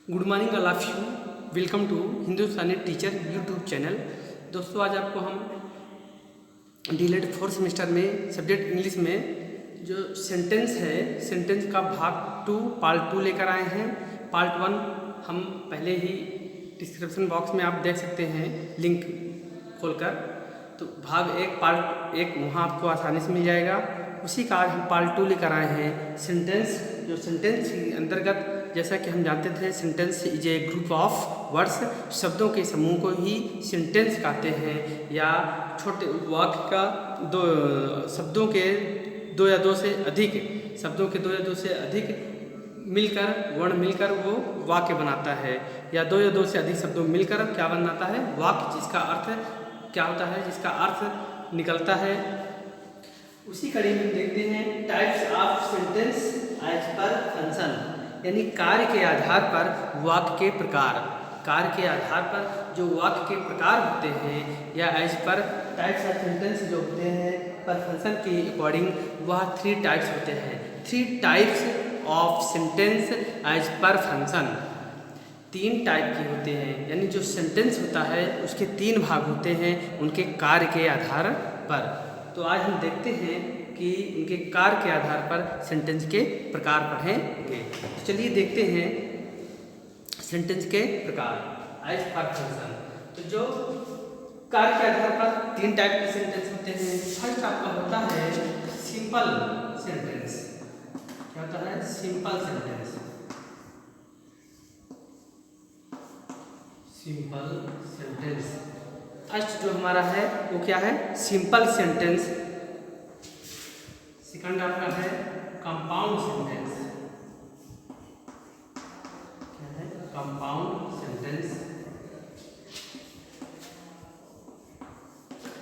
Good morning all of you. Welcome to Hindustani teacher YouTube channel. दोस्तों आज आपको हम डीलेड फोर्थ सेमेस्टर में सब्जेक्ट इंग्लिश में जो सेंटेंस है, सेंटेंस का भाग 2 पार्ट 2 लेकर आए हैं। पार्ट 1 हम पहले ही डिस्क्रिप्शन बॉक्स में आप देख सकते हैं लिंक खोलकर, तो भाग 1 पार्ट 1 वहाँ आपको आसानी से मिल जाएगा। उसी का आज हम पार्ट 2 लेकर आए हैं। सेंटेंस, जो सेंटेंस के अंतर्गत जैसा कि हम जानते थे sentence is a group of words, शब्दों के समूह को ही सेंटेंस कहते हैं, या छोटे वाक्य का दो शब्दों के दो या दो से अधिक शब्दों के दो या दो से अधिक मिलकर वर्ण मिलकर वो वाक्य बनाता है, या दो या दो से अधिक शब्दों मिलकर क्या बनाता है वाक्य, जिसका अर्थ क्या होता है, जिसका अर्थ निकलता है। उसी कड़ी में देखते हैं types of sentence as per function, यानी कार्य के आधार पर वाक्य के प्रकार। कार्य के आधार पर जो वाक्य के प्रकार होते हैं, या as per types of sentence जो होते हैं पर फंक्शन के अकॉर्डिंग, वह 3 टाइप्स होते हैं। 3 types of sentence as per function, 3 type के होते हैं, यानी जो सेंटेंस होता है उसके 3 भाग होते हैं उनके कार्य के आधार पर। तो आज हम देखते हैं कि उनके कार्य के आधार पर सेंटेंस के प्रकार पढ़ेंगे। तो चलिए देखते हैं सेंटेंस के प्रकार एज पर फंक्शन। तो जो कार्य के आधार पर 3 टाइप के सेंटेंस होते हैं। फर्स्ट आपका होता है सिंपल सेंटेंस। क्या होता है? Simple sentence. Simple sentence first जो हमारा है वो क्या है? Simple sentence. सेकंड आपका है कंपाउंड सेंटेंस। क्या है? Compound sentence.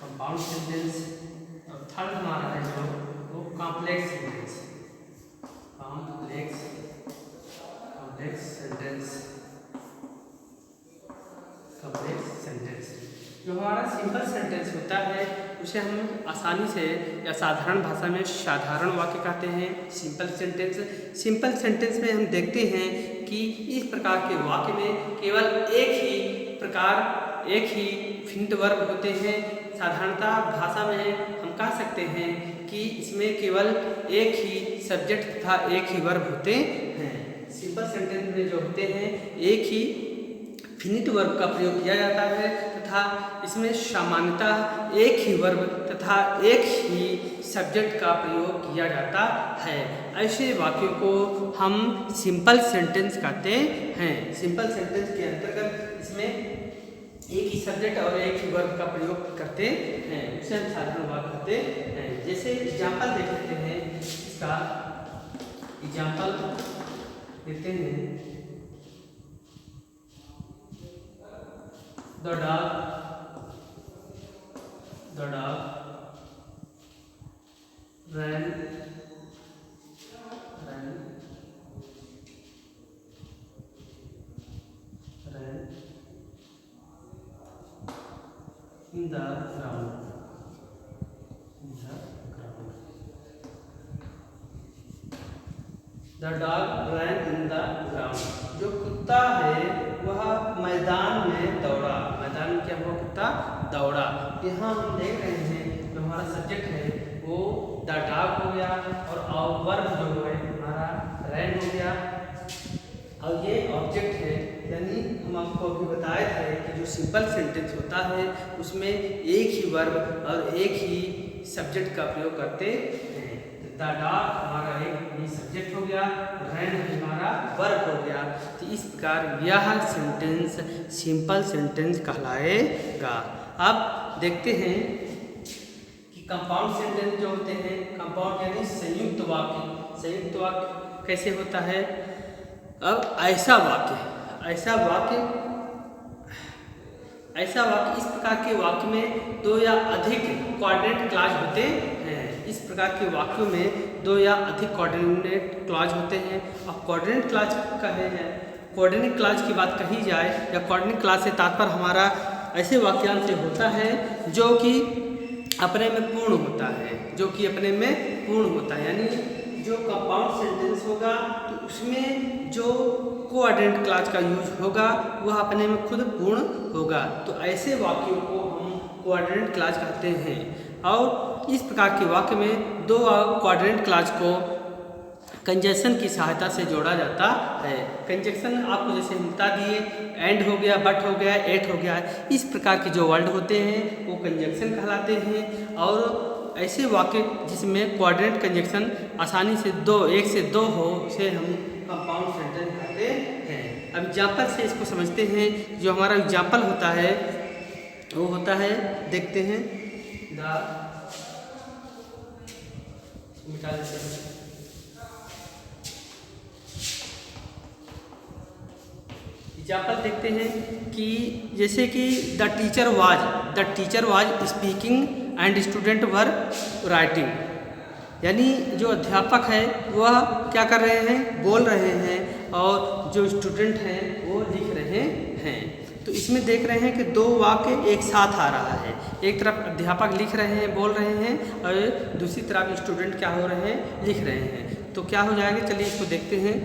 Compound sentence. और थर्ड हमारा है जो वो complex sentence. Complex sentence. Complex sentence. जो हमारा सिंपल सेंटेंस होता है उसे हम आसानी से या साधारण भाषा में साधारण वाक्य कहते हैं। सिंपल सेंटेंस, सिंपल सेंटेंस में हम देखते हैं कि इस प्रकार के वाक्य में केवल एक ही फिनिट वर्ब होते हैं। साधारणतः भाषा में हम कह सकते हैं कि इसमें केवल एक ही सब्जेक्ट तथा एक ही वर्ब होते हैं। सिंपल सेंटेंस में जो होते हैं एक ही फिनिट वर्ब का प्रयोग किया जाता है, तथा इसमें सामान्यतः एक ही वर्ब तथा एक ही सब्जेक्ट का प्रयोग किया जाता है। ऐसे वाक्यों को हम सिंपल सेंटेंस कहते हैं। सिंपल सेंटेंस के अंतर्गत इसमें एक ही सब्जेक्ट और एक ही वर्ब का प्रयोग करते हैं, उसे हम साधारण वाक्य कहते हैं। जैसे एग्जाम्पल देख लेते हैं, इसका एग्जाम्पल देते हैं। The dog ran in the ground. The dog ran in the ground. जो कुत्ता है वह मैदान में दौड़ा। मैदान में क्या हुआ? कुत्ता दौड़ा। यहाँ हम देख रहे हैं जो हमारा सब्जेक्ट है वो द डॉग हो गया, और वर्ब जो है हमारा रैन हो गया, और ये ऑब्जेक्ट है। यानी हम आपको अभी बताए थे कि जो सिंपल सेंटेंस होता है उसमें एक ही वर्ब और एक ही सब्जेक्ट का प्रयोग करते हैं। द डॉग हमारा एक ही सब्जेक्ट हो गया, रैन हमारा वर्ब हो गया। तो इस प्रकार यह सेंटेंस सिंपल सेंटेंस कहलाएगा। अब देखते हैं कि कंपाउंड सेंटेंस जो होते हैं, कंपाउंड यानी संयुक्त वाक्य। संयुक्त वाक्य कैसे होता है? अब ऐसा वाक्य इस प्रकार के वाक्य में 2 या अधिक कोऑर्डिनेट क्लॉज होते हैं। इस प्रकार के वाक्यों में 2 या अधिक कोऑर्डिनेट क्लॉज होते हैं। और कोऑर्डिनेट क्लॉज कहे हैं, कोऑर्डिनेट क्लॉज की बात कही जाए या कोऑर्डिनेट क्लॉज से तात्पर्य हमारा ऐसे वाक्यांश से होता है जो कि अपने में पूर्ण होता है, यानी जो कंपाउंड सेंटेंस होगा तो उसमें जो कोऑर्डिनेट क्लॉज का यूज होगा वह अपने में खुद पूर्ण होगा। तो ऐसे वाक्यों को हम कोऑर्डिनेट क्लॉज कहते हैं। और इस प्रकार के वाक्य में दो कोऑर्डिनेट क्लॉज को कंजक्शन की सहायता से जोड़ा जाता है। कंजक्शन आपको जैसे हम बता दिए, एंड हो गया, बट हो गया, एट हो गया, इस प्रकार के जो वर्ड होते हैं वो कंजक्शन कहलाते हैं। और ऐसे वाक्य जिसमें कोऑर्डिनेट कंजक्शन आसानी से एक से दो हो उसे हम कंपाउंड सेंटेंस कहते हैं। अब एग्जाम्पल से इसको समझते हैं। जो हमारा एग्जाम्पल होता है वो होता है, देखते हैं, मिटा देते हैं। एग्जाम्पल देखते हैं कि जैसे कि the teacher was speaking and student were writing, यानी जो अध्यापक है वह क्या कर रहे हैं, बोल रहे हैं, और जो स्टूडेंट हैं वो लिख रहे हैं। तो इसमें देख रहे हैं कि दो वाक्य एक साथ आ रहा है। एक तरफ अध्यापक लिख रहे हैं, बोल रहे हैं, और दूसरी तरफ स्टूडेंट क्या हो रहे हैं, लिख रहे हैं। तो क्या हो जाएगा, चलिए इसको देखते हैं।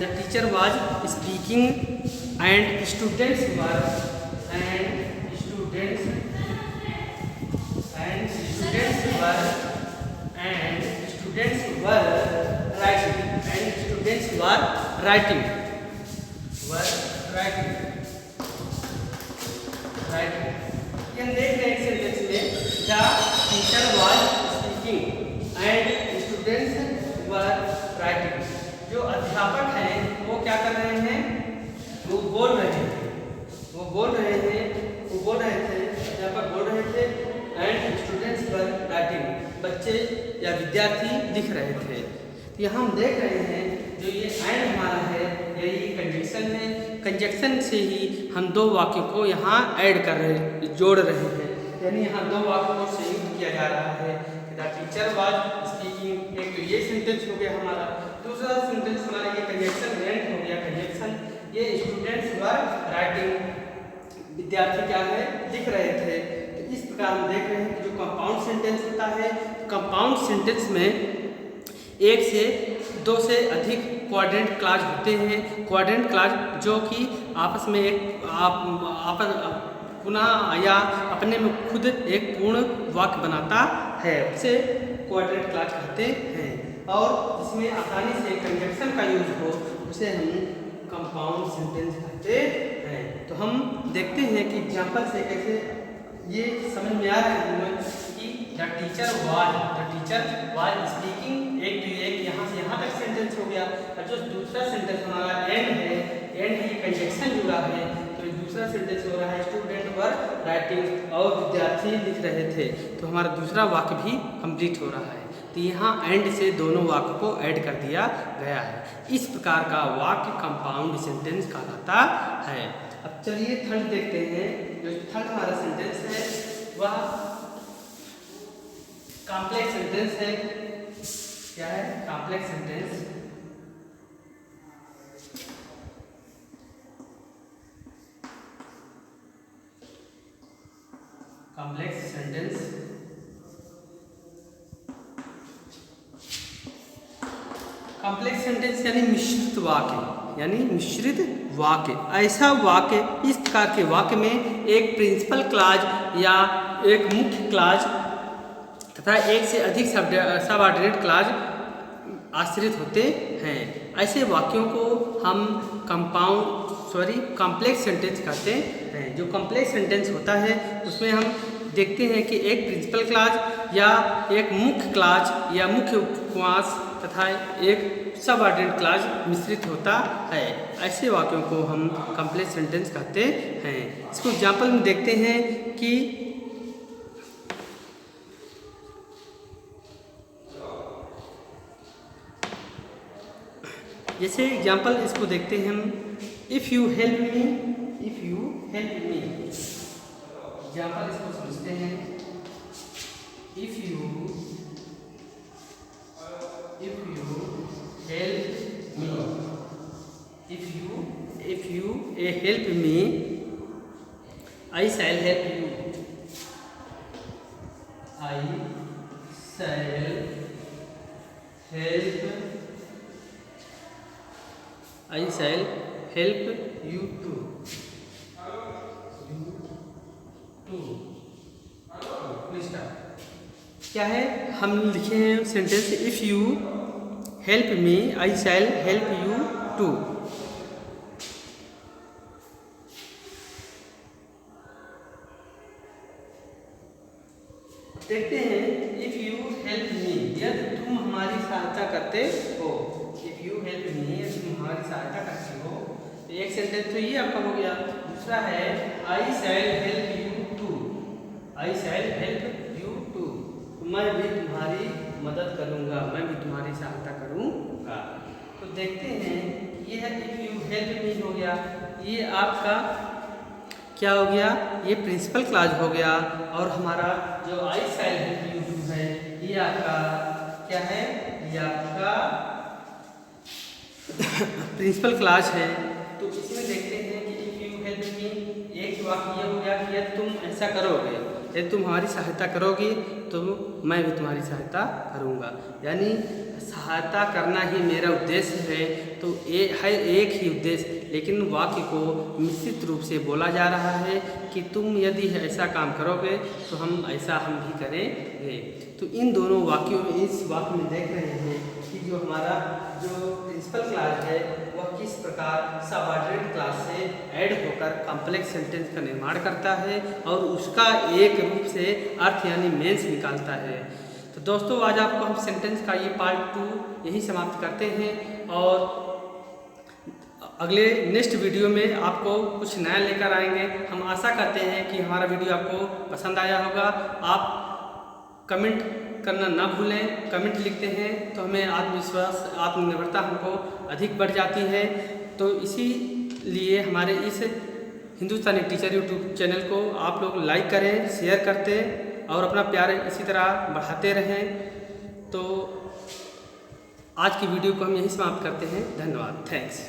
The teacher was speaking and students were writing. ये हम देख रहे हैं सेंटेंस में, the teacher was speaking and students were writing. जो अध्यापक हैं वो क्या कर रहे हैं, वो बोल रहे थे, अध्यापक बोल रहे थे, एंड स्टूडेंट्स वर राइटिंग, बच्चे या विद्यार्थी लिख रहे थे। तो यहाँ हम देख रहे हैं जो ये एंड हमारा है यही कंजक्शन है। कंजक्शन से ही हम दो वाक्यों को यहाँ जोड़ रहे हैं, यानी यहाँ दो वाक्यों को संयुक्त किया जा रहा है। द टीचर वाज स्पीकिंग, एक तो ये सेंटेंस हो गया हमारा, दूसरा सेंटेंस हमारा ये कंजक्शन एंड हो गया कंजक्शन। ये स्टूडेंट्स वर राइटिंग, विद्यार्थी क्या है, लिख रहे थे। तो इस प्रकार हम देख रहे हैं कि जो कंपाउंड सेंटेंस होता है, कंपाउंड सेंटेंस में एक से दो से अधिक कोऑर्डिनेट क्लॉज होते हैं। कोऑर्डिनेट क्लॉज जो कि आपस में पुनः या अपने में खुद एक पूर्ण वाक्य बनाता है, उसे कोऑर्डिनेट क्लॉज कहते हैं। और इसमें आसानी से कंजक्शन का यूज हो उसे हम कंपाउंड सेंटेंस कहते हैं। तो हम देखते हैं कि एग्जाम्पल से कैसे ये समझ में आ रहा है हमें कि द टीचर वाज स्पीकिंग, एक तो एक यहाँ से यहाँ तक सेंटेंस हो गया, और जो दूसरा सेंटेंस हमारा एंड ही कंजक्शन जुड़ा है। तो दूसरा सेंटेंस हो रहा है स्टूडेंट वर राइटिंग, और विद्यार्थी लिख रहे थे। तो हमारा दूसरा वाक्य भी कंप्लीट हो रहा है। तो यहाँ एंड से दोनों वाक्य को ऐड कर दिया गया है। इस प्रकार का वाक्य कंपाउंड सेंटेंस कहलाता है। अब चलिए थर्ड देखते हैं। जो थर्ड हमारा सेंटेंस है वह कॉम्प्लेक्स सेंटेंस है। क्या है, complex sentence. Complex sentence complex sentence यानी मिश्रित वाक्य, ऐसा वाक्य, इस प्रकार के वाक्य में एक प्रिंसिपल क्लॉज या एक मुख्य क्लॉज तथा एक से अधिक सबऑर्डिनेट क्लॉज आश्रित होते हैं। ऐसे वाक्यों को हम कॉम्प्लेक्स सेंटेंस कहते हैं। जो कॉम्प्लेक्स सेंटेंस होता है उसमें हम देखते हैं कि एक प्रिंसिपल क्लॉज या एक मुख्य क्लॉज या मुख्य उपवास तथा एक सबऑर्डिनेट क्लॉज मिश्रित होता है। ऐसे वाक्यों को हम कॉम्प्लेक्स सेंटेंस कहते हैं। इसको एग्जाम्पल में देखते हैं कि जैसे एग्जाम्पल इसको देखते हैं हम, if you help me, example इसको समझते हैं। if you help me, I shall help you. I shall help you too. Please start. क्या है, हम लिखे हैं sentence if you help me I shall help you too. देखते हैं इफ़ यू हेल्प मी, यदि तुम हमारी सहायता करते हो। इफ़ यू हेल्प मी, यदि तुम हमारी सहायता करते हो। तो एक सेंटेंस तो ये आपका हो गया। दूसरा है I shall help you too. I shall help you too, मैं भी तुम्हारी मदद करूँगा, मैं भी तुम्हारी सहायता करूँगा। तो देखते हैं ये है इफ़ यू हेल्प मी हो गया, ये आपका क्या हो गया, ये प्रिंसिपल क्लॉज हो गया। और हमारा जो आई शैल हेल्प यू टू है ये आपका क्या है, ये आपका प्रिंसिपल क्लॉज है। तो इसमें देखते हैं कि इफ़ यू हेल्प मी, एक वाक्य ये हो गया कि यदि तुम ऐसा करोगे, यदि तुम हमारी सहायता करोगे तो मैं भी तुम्हारी सहायता करूँगा। यानी सहायता करना ही मेरा उद्देश्य है। तो ये है एक ही उद्देश्य, लेकिन वाक्य को निश्चित रूप से बोला जा रहा है कि तुम यदि ऐसा काम करोगे तो हम भी करेंगे। तो इन दोनों वाक्यों में, इस वाक्य में देख रहे हैं कि जो हमारा जो प्रिंसिपल क्लॉज है वह किस प्रकार सबऑर्डिनेट क्लॉज से ऐड होकर कॉम्प्लेक्स सेंटेंस का निर्माण करता है और उसका एक रूप से अर्थ यानी मीन्स निकालता है। तो दोस्तों आज आपको हम सेंटेंस का ये पार्ट 2 यही समाप्त करते हैं और अगले नेक्स्ट वीडियो में आपको कुछ नया लेकर आएंगे। हम आशा करते हैं कि हमारा वीडियो आपको पसंद आया होगा। आप कमेंट करना ना भूलें, कमेंट लिखते हैं तो हमें आत्मविश्वास, आत्मनिर्भरता हमको अधिक बढ़ जाती है। तो इसीलिए हमारे इस हिंदुस्तानी टीचर यूट्यूब चैनल को आप लोग लाइक करें, शेयर करते और अपना प्यार इसी तरह बढ़ाते रहें। तो आज की वीडियो को हम यहीं समाप्त करते हैं। धन्यवाद, थैंक्स।